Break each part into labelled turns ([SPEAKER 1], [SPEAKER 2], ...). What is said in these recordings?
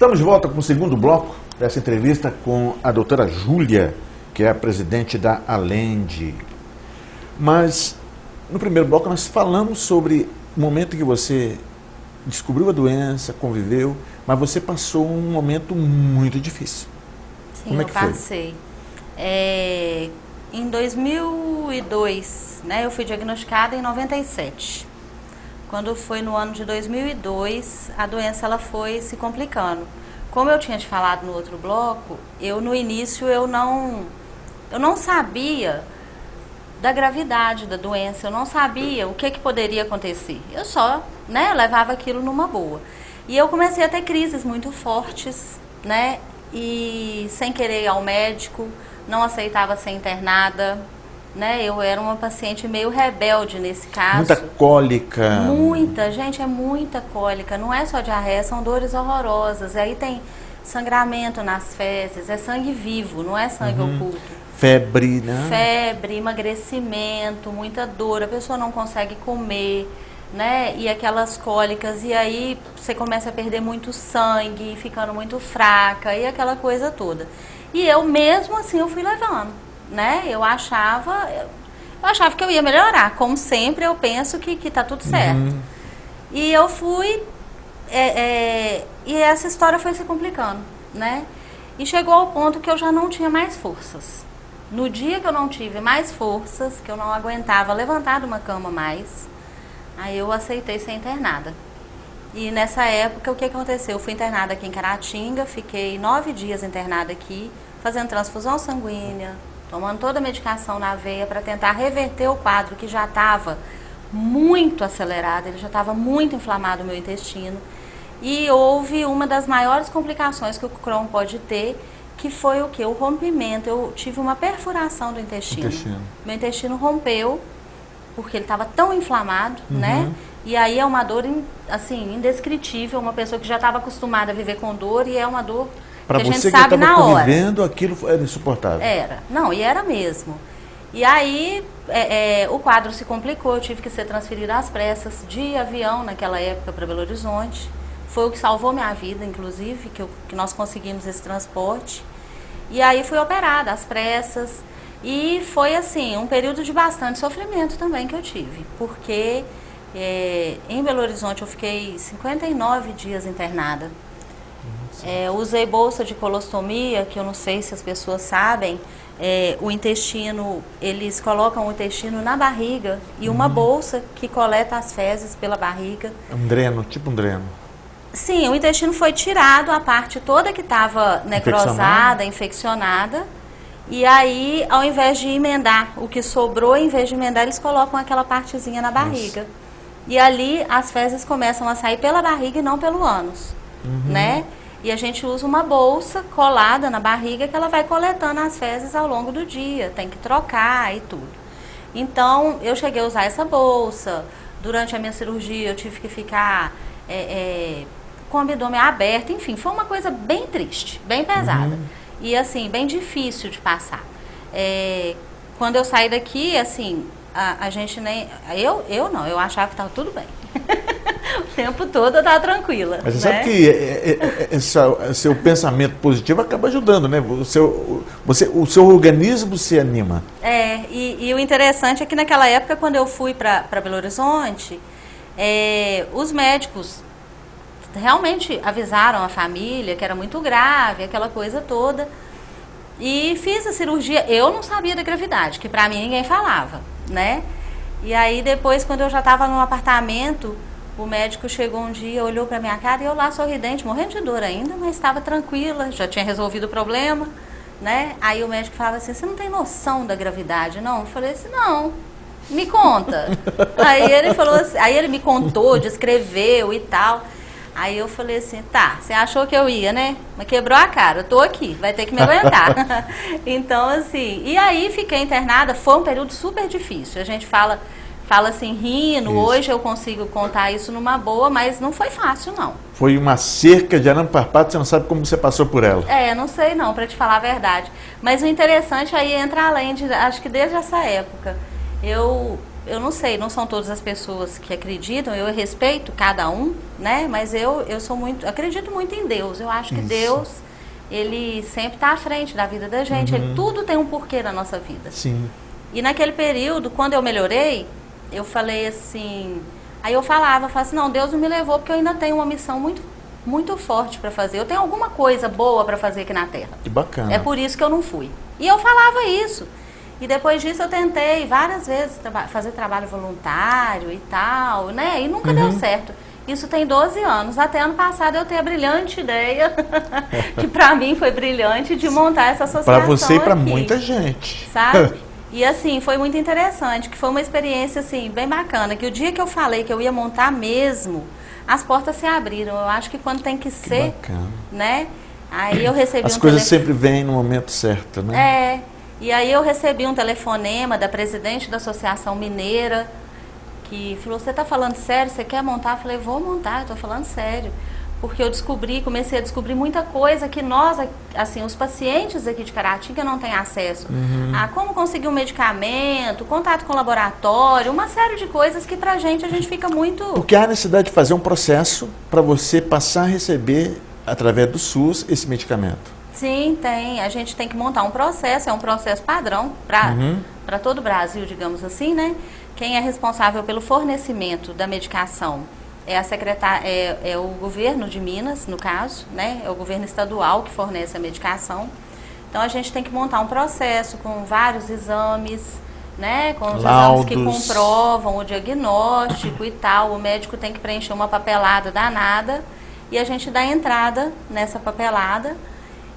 [SPEAKER 1] Estamos de volta com o segundo bloco dessa entrevista com a doutora Júlia, que é a presidente da Alende. Mas, no primeiro bloco, nós falamos sobre o momento que você descobriu a doença, conviveu, mas você passou um momento muito difícil.
[SPEAKER 2] Sim,
[SPEAKER 1] como é que foi?
[SPEAKER 2] Eu passei. Em 2002, né, eu fui diagnosticada em 97. Quando foi no ano de 2002, a doença ela foi se complicando. Como eu tinha te falado no outro bloco, no início eu não sabia da gravidade da doença, eu não sabia o que poderia acontecer. Eu só, né, levava aquilo numa boa. E eu comecei a ter crises muito fortes, né, e sem querer ir ao médico, não aceitava ser internada, né, eu era uma paciente meio rebelde nesse caso.
[SPEAKER 1] Muita cólica.
[SPEAKER 2] Muita, gente, é muita cólica, não é só diarreia, são dores horrorosas. Aí tem sangramento nas fezes, é sangue vivo, não é sangue oculto.
[SPEAKER 1] Febre, né?
[SPEAKER 2] Febre, emagrecimento, muita dor, a pessoa não consegue comer, né? E aquelas cólicas, e aí você começa a perder muito sangue, ficando muito fraca, e aquela coisa toda. E eu mesmo assim eu fui levando, né? Eu achava que eu ia melhorar, como sempre eu penso que tá tudo certo. E eu fui, e essa história foi se complicando, né? E chegou ao ponto que eu já não tinha mais forças. No dia que eu não tive mais forças, que eu não aguentava levantar de uma cama mais, aí eu aceitei ser internada. E nessa época, o que aconteceu? Eu fui internada aqui em Caratinga, fiquei 9 dias internada aqui, fazendo transfusão sanguínea, tomando toda a medicação na veia para tentar reverter o quadro que já estava muito acelerado, ele já estava muito inflamado o meu intestino. E houve uma das maiores complicações que o Crohn pode ter, que foi o quê? O rompimento. Eu tive uma perfuração do intestino. Meu intestino rompeu, porque ele estava tão inflamado, né? E aí é uma dor, assim, indescritível. Uma pessoa que já estava acostumada a viver com dor, e é uma dor que a gente sabe na hora. Para você que estava convivendo,
[SPEAKER 1] aquilo era insuportável.
[SPEAKER 2] Era. Não, e era mesmo. E aí o quadro se complicou, eu tive que ser transferida às pressas de avião naquela época para Belo Horizonte. Foi o que salvou minha vida, inclusive, que nós conseguimos esse transporte. E aí fui operada às pressas. E foi, assim, um período de bastante sofrimento também que eu tive. Porque em Belo Horizonte eu fiquei 59 dias internada. Usei bolsa de colostomia, que eu não sei se as pessoas sabem. O intestino, eles colocam o intestino na barriga e uma bolsa que coleta as fezes pela barriga.
[SPEAKER 1] Um dreno, tipo um dreno.
[SPEAKER 2] Sim, o intestino foi tirado, a parte toda que estava necrosada, infeccionada. E aí, ao invés de emendar o que sobrou, em vez de emendar, eles colocam aquela partezinha na barriga. Nossa. E ali as fezes começam a sair pela barriga e não pelo ânus, né? E a gente usa uma bolsa colada na barriga que ela vai coletando as fezes ao longo do dia, tem que trocar e tudo. Então, eu cheguei a usar essa bolsa. Durante a minha cirurgia, eu tive que ficar com o abdômen aberto, enfim, foi uma coisa bem triste, bem pesada. E assim, bem difícil de passar. Quando eu saí daqui, assim, a gente nem... Eu achava que estava tudo bem. O tempo todo eu estava tranquila.
[SPEAKER 1] Mas você sabe que seu pensamento positivo acaba ajudando, né? O seu organismo se anima.
[SPEAKER 2] E o interessante é que naquela época, quando eu fui para Belo Horizonte, os médicos realmente avisaram a família que era muito grave, aquela coisa toda. E fiz a cirurgia. Eu não sabia da gravidade, que pra mim ninguém falava, né? E aí depois, quando eu já estava no apartamento, o médico chegou um dia, olhou pra minha cara e eu lá sorridente, morrendo de dor ainda, mas estava tranquila, já tinha resolvido o problema, né? Aí o médico falava assim, você não tem noção da gravidade, não? Eu falei assim, não, me conta. Aí ele falou assim, aí ele me contou, descreveu e tal. Aí eu falei assim, tá, você achou que eu ia, né? Mas quebrou a cara, eu tô aqui, vai ter que me aguentar. Então, assim, e aí fiquei internada, foi um período super difícil. A gente fala assim, rindo, isso. Hoje eu consigo contar isso numa boa, mas não foi fácil, não.
[SPEAKER 1] Foi uma cerca de arame farpado, você não sabe como você passou por ela.
[SPEAKER 2] Não sei não, pra te falar a verdade. Mas o interessante aí entra além de, acho que desde essa época, eu eu não sei, não são todas as pessoas que acreditam, eu respeito cada um, né? Mas eu acredito muito em Deus. Eu acho que Deus, ele sempre está à frente da vida da gente. Ele, tudo tem um porquê na nossa vida.
[SPEAKER 1] Sim.
[SPEAKER 2] E naquele período, quando eu melhorei, eu falei assim... Aí eu falava assim, não, Deus não me levou porque eu ainda tenho uma missão muito forte para fazer. Eu tenho alguma coisa boa para fazer aqui na Terra.
[SPEAKER 1] Que bacana.
[SPEAKER 2] É por isso que eu não fui. E eu falava isso. E depois disso eu tentei várias vezes fazer trabalho voluntário e tal, né? E nunca deu certo. Isso tem 12 anos. Até ano passado eu tenho a brilhante ideia, que pra mim foi brilhante, de montar essa associação.
[SPEAKER 1] Para você e para
[SPEAKER 2] aqui,
[SPEAKER 1] muita gente.
[SPEAKER 2] sabe? E assim, foi muito interessante, que foi uma experiência assim, bem bacana, que o dia que eu falei que eu ia montar mesmo, as portas se abriram. Eu acho que quando tem que ser,
[SPEAKER 1] bacana.
[SPEAKER 2] Né? Aí eu recebi
[SPEAKER 1] As coisas sempre vêm no momento certo, né?
[SPEAKER 2] E aí eu recebi um telefonema da presidente da Associação Mineira, que falou, você está falando sério? Você quer montar? Eu falei, vou montar, eu estou falando sério. Porque eu comecei a descobrir muita coisa que nós, assim, os pacientes aqui de Caratinga não têm acesso. A como conseguir um medicamento, contato com o laboratório, uma série de coisas que pra gente a gente fica muito...
[SPEAKER 1] Porque há necessidade de fazer um processo para você passar a receber, através do SUS, esse medicamento.
[SPEAKER 2] Sim, tem. A gente tem que montar um processo, é um processo padrão para todo o Brasil, digamos assim, né? Quem é responsável pelo fornecimento da medicação é a é o governo de Minas, no caso, né? É o governo estadual que fornece a medicação. Então a gente tem que montar um processo com vários exames, né? Com os exames que comprovam o diagnóstico e tal. O médico tem que preencher uma papelada danada e a gente dá entrada nessa papelada.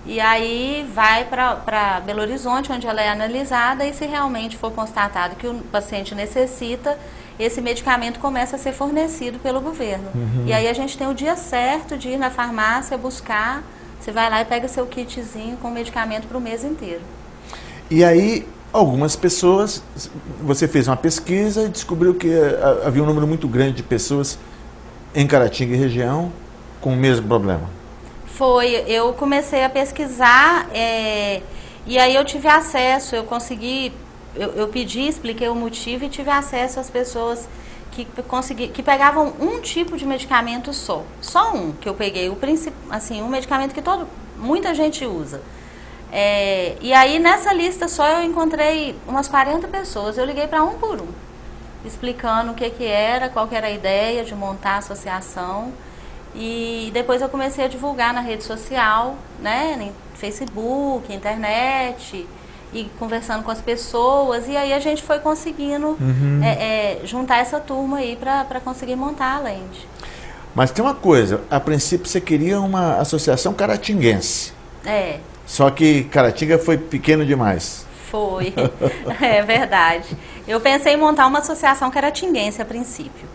[SPEAKER 2] E aí vai para Belo Horizonte, onde ela é analisada, e se realmente for constatado que o paciente necessita, esse medicamento começa a ser fornecido pelo governo. E aí a gente tem o dia certo de ir na farmácia buscar, você vai lá e pega seu kitzinho com medicamento para o mês inteiro.
[SPEAKER 1] E aí, algumas pessoas, você fez uma pesquisa e descobriu que havia um número muito grande de pessoas em Caratinga e região com o mesmo problema.
[SPEAKER 2] Eu comecei a pesquisar e aí eu tive acesso, eu pedi, expliquei o motivo e tive acesso às pessoas que pegavam um tipo de medicamento só um que eu peguei, um medicamento que muita gente usa. E aí nessa lista só eu encontrei umas 40 pessoas, eu liguei para um por um, explicando o que era, qual que era a ideia de montar a associação. E depois eu comecei a divulgar na rede social, né, no Facebook, internet, e conversando com as pessoas. E aí a gente foi conseguindo juntar essa turma aí para conseguir montar a Lende.
[SPEAKER 1] Mas tem uma coisa, a princípio você queria uma associação caratinguense. Só que Caratinga foi pequeno demais.
[SPEAKER 2] Foi, é verdade. Eu pensei em montar uma associação caratinguense a princípio.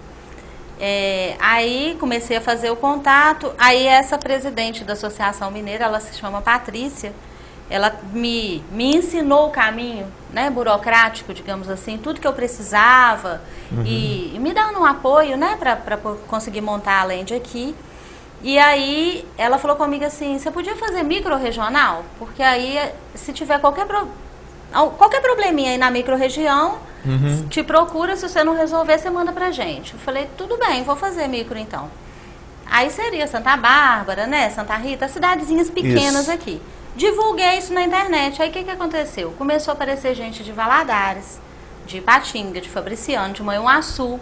[SPEAKER 2] Aí comecei a fazer o contato, aí essa presidente da Associação Mineira, ela se chama Patrícia, ela me ensinou o caminho, né, burocrático, digamos assim, tudo que eu precisava e me dando um apoio, né, para conseguir montar a Lende aqui. E aí ela falou comigo assim, você podia fazer micro-regional? Porque aí se tiver qualquer probleminha aí na micro-região, te procura, se você não resolver, você manda pra gente. Eu falei, tudo bem, vou fazer micro então. Aí seria Santa Bárbara, né, Santa Rita, cidadezinhas pequenas aqui. Divulguei isso na internet, aí o que aconteceu? Começou a aparecer gente de Valadares, de Ipatinga, de Fabriciano, de Manhuaçu.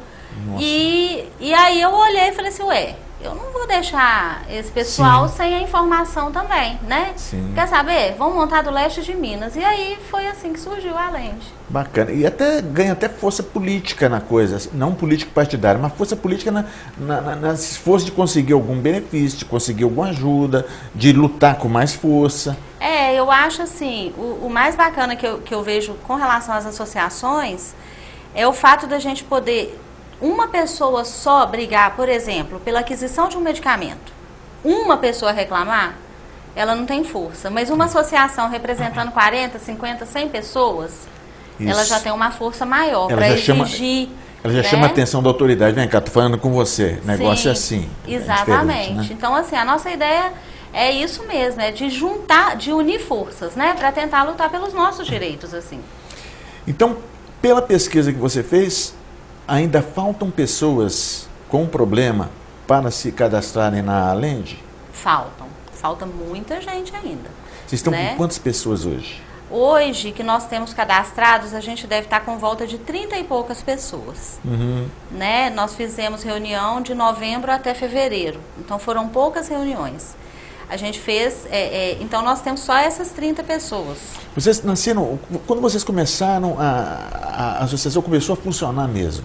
[SPEAKER 2] E aí eu olhei e falei assim, ué, eu não vou deixar esse pessoal sem a informação também, né? Quer saber? Vamos montar do leste de Minas. E aí foi assim que surgiu a Lende.
[SPEAKER 1] Bacana. E ganha até força política na coisa, não política partidária, mas força política na esforço de conseguir algum benefício, de conseguir alguma ajuda, de lutar com mais força.
[SPEAKER 2] Eu acho assim, o mais bacana que eu vejo com relação às associações é o fato da gente poder... Uma pessoa só brigar, por exemplo, pela aquisição de um medicamento, uma pessoa reclamar, ela não tem força. Mas uma associação representando 40, 50, 100 pessoas, ela já tem uma força maior para exigir.
[SPEAKER 1] Ela já chama a atenção da autoridade. Vem cá, tô falando com você. Negócio é assim.
[SPEAKER 2] Exatamente.
[SPEAKER 1] Né?
[SPEAKER 2] Então, assim, a nossa ideia é isso mesmo, é de juntar, de unir forças, né? Para tentar lutar pelos nossos direitos, assim.
[SPEAKER 1] Então, Pela pesquisa que você fez, ainda faltam pessoas com problema para se cadastrarem na Alend?
[SPEAKER 2] Falta muita gente ainda.
[SPEAKER 1] Vocês estão
[SPEAKER 2] né?
[SPEAKER 1] com quantas pessoas hoje?
[SPEAKER 2] Hoje, que nós temos cadastrados, a gente deve estar com volta de 30 e poucas pessoas. Né? Nós fizemos reunião de novembro até fevereiro, então foram poucas reuniões. A gente fez, então nós temos só essas 30 pessoas.
[SPEAKER 1] Vocês nasceram, quando vocês começaram, a associação começou a funcionar mesmo?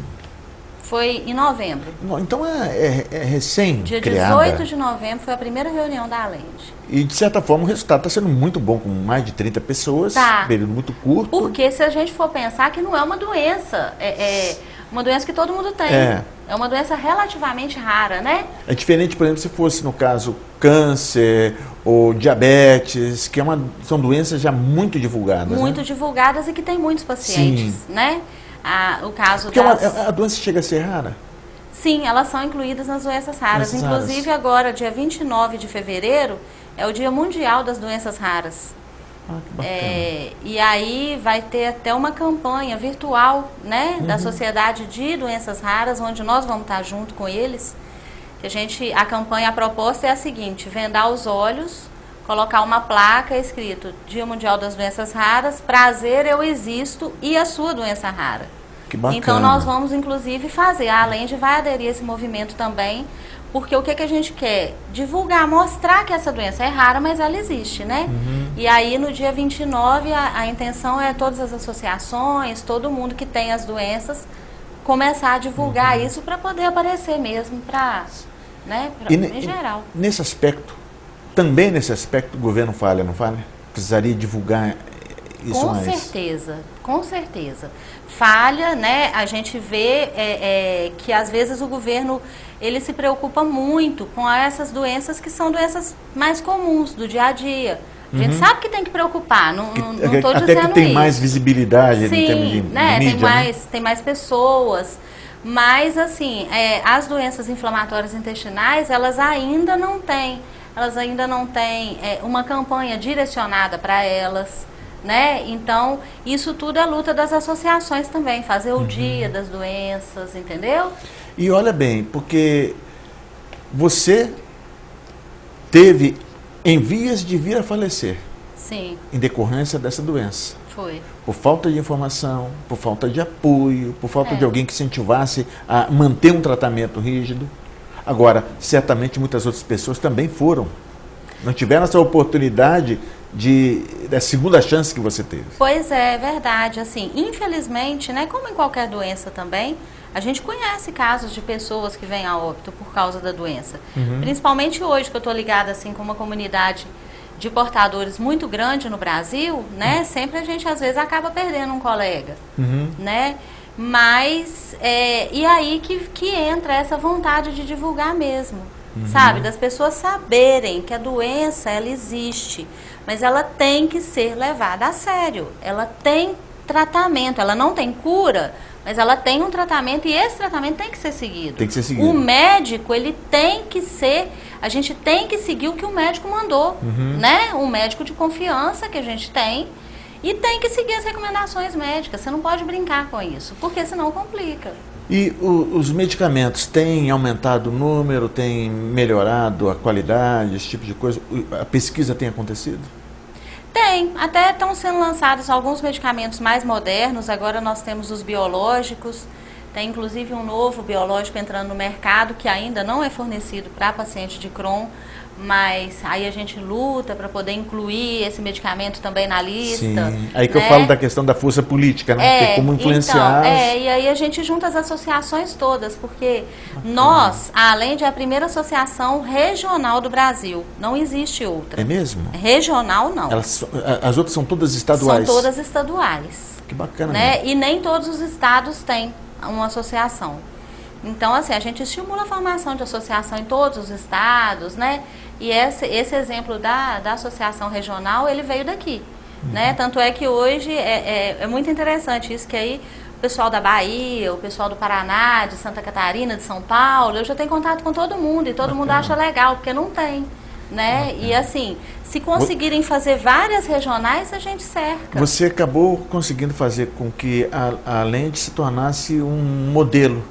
[SPEAKER 2] Foi em novembro.
[SPEAKER 1] Então é recém-criada.
[SPEAKER 2] Dia 18 de novembro foi a primeira reunião da Alend.
[SPEAKER 1] E, de certa forma, o resultado está sendo muito bom, com mais de 30 pessoas, período muito curto.
[SPEAKER 2] Porque se a gente for pensar que não é uma doença, é uma doença que todo mundo tem. É uma doença relativamente rara, né? É diferente, por exemplo, se fosse, no caso, câncer ou diabetes, que são doenças já muito divulgadas. Muito divulgadas e que tem muitos pacientes, né? O caso porque a doença chega a ser rara? Sim, elas são incluídas nas doenças raras. Inclusive agora, dia 29 de fevereiro, é o Dia Mundial das Doenças Raras. Que bacana. E aí vai ter até uma campanha virtual, né, da Sociedade de Doenças Raras, onde nós vamos estar junto com eles. A campanha, a proposta é a seguinte: vendar os olhos, colocar uma placa escrito Dia Mundial das Doenças Raras, prazer, eu existo e a sua doença rara. Que bacana. Então nós vamos inclusive fazer, a Alend vai aderir a esse movimento também, porque o que a gente quer? Divulgar, mostrar que essa doença é rara, mas ela existe, né? E aí no dia 29 a intenção é todas as associações, todo mundo que tem as doenças, começar a divulgar isso para poder aparecer mesmo, em geral. Nesse aspecto, também nesse aspecto, o governo falha, não falha? Precisaria divulgar isso mais? Com certeza. Falha, né? A gente vê que às vezes o governo ele se preocupa muito com essas doenças que são doenças mais comuns do dia a dia. A gente sabe que tem que preocupar, não estou dizendo isso. Até que tem mais visibilidade em termos de mídia, tem mais pessoas. Mas, assim, as doenças inflamatórias intestinais, elas ainda não têm uma campanha direcionada para elas, né? Então, isso tudo é luta das associações também, fazer o dia das doenças, entendeu? E olha bem, porque você teve em vias de vir a falecer. Sim. Em decorrência dessa doença. Foi. Por falta de informação, por falta de apoio, por falta de alguém que incentivasse a manter um tratamento rígido. Agora, certamente muitas outras pessoas também foram. Não tiveram essa oportunidade da segunda chance que você teve. Pois é verdade. Assim, infelizmente, né, como em qualquer doença também, a gente conhece casos de pessoas que vêm a óbito por causa da doença. Principalmente hoje, que eu estou ligada assim, com uma comunidade de portadores muito grande no Brasil, né? Sempre a gente, às vezes, acaba perdendo um colega, né? Mas, e aí que entra essa vontade de divulgar mesmo, sabe? Das pessoas saberem que a doença, ela existe, mas ela tem que ser levada a sério. Ela tem tratamento, ela não tem cura, mas ela tem um tratamento e esse tratamento tem que ser seguido. Tem que ser seguido. O médico, ele tem que ser, a gente tem que seguir o que o médico mandou, né? Um médico de confiança que a gente tem e tem que seguir as recomendações médicas. Você não pode brincar com isso, porque senão complica. E os medicamentos têm aumentado o número, têm melhorado a qualidade, esse tipo de coisa? A pesquisa tem acontecido? Tem, até estão sendo lançados alguns medicamentos mais modernos. Agora nós temos os biológicos, tem inclusive um novo biológico entrando no mercado que ainda não é fornecido para paciente de Crohn, mas aí a gente luta para poder incluir esse medicamento também na lista. Sim, aí que eu falo da questão da força política, né? Porque como influenciar... Então, e aí a gente junta as associações todas, porque nós, a Alend é a primeira associação regional do Brasil, não existe outra. É mesmo? Regional não. As outras são todas estaduais? São todas estaduais. Que bacana, né? E nem todos os estados têm uma associação. Então, assim, a gente estimula a formação de associação em todos os estados, né? E esse exemplo da associação regional, ele veio daqui, né? Tanto é que hoje é muito interessante isso, que aí o pessoal da Bahia, o pessoal do Paraná, de Santa Catarina, de São Paulo, eu já tenho contato com todo mundo e todo mundo acha legal, porque não tem, né? E assim, se conseguirem fazer várias regionais, a gente cerca.
[SPEAKER 1] Você acabou conseguindo fazer com que a Lende se tornasse um modelo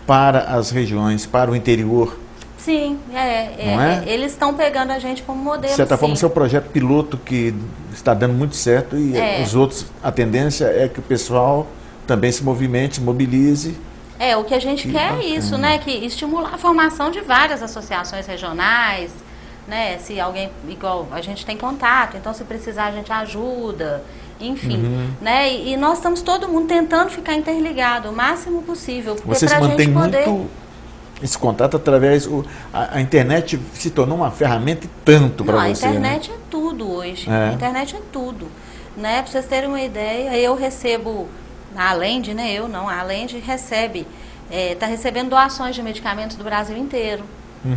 [SPEAKER 1] para as regiões, para o interior.
[SPEAKER 2] Sim, eles estão pegando a gente como modelo.
[SPEAKER 1] De certa forma, o seu projeto piloto que está dando muito certo e os outros, a tendência é que o pessoal também se movimente, se mobilize.
[SPEAKER 2] O que a gente quer é isso, né? Que estimular a formação de várias associações regionais, né? Se alguém, igual, a gente tem contato, então se precisar a gente ajuda, enfim, né? E nós estamos todo mundo tentando ficar interligado o máximo possível.
[SPEAKER 1] Você se mantém muito esse contato através... A internet se tornou uma ferramenta e tanto para você.
[SPEAKER 2] A internet é tudo hoje. A internet é tudo. Né? Para vocês terem uma ideia, eu recebo, a Lende, né? Eu não, a Lende recebe, está recebendo doações de medicamentos do Brasil inteiro.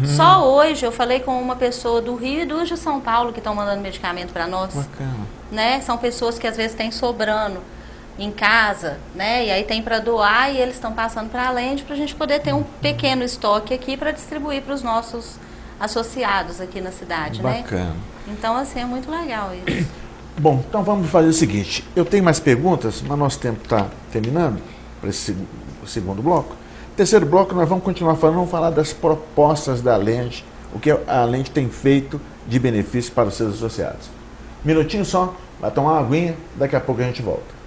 [SPEAKER 2] Só hoje eu falei com uma pessoa do Rio e duas de São Paulo que estão mandando medicamento para nós.
[SPEAKER 1] Bacana.
[SPEAKER 2] Né? São pessoas que às vezes têm sobrando em casa, né? E aí tem para doar e eles estão passando para a Lende para a gente poder ter um pequeno estoque aqui para distribuir para os nossos associados aqui na cidade,
[SPEAKER 1] Bacana.
[SPEAKER 2] né? Então, assim, é muito legal isso.
[SPEAKER 1] Bom, então vamos fazer o seguinte, eu tenho mais perguntas, mas nosso tempo está terminando para esse segundo bloco. Terceiro bloco nós vamos continuar falando, vamos falar das propostas da Lende, o que a Lende tem feito de benefício para os seus associados. Minutinho só, vai tomar uma aguinha, daqui a pouco a gente volta.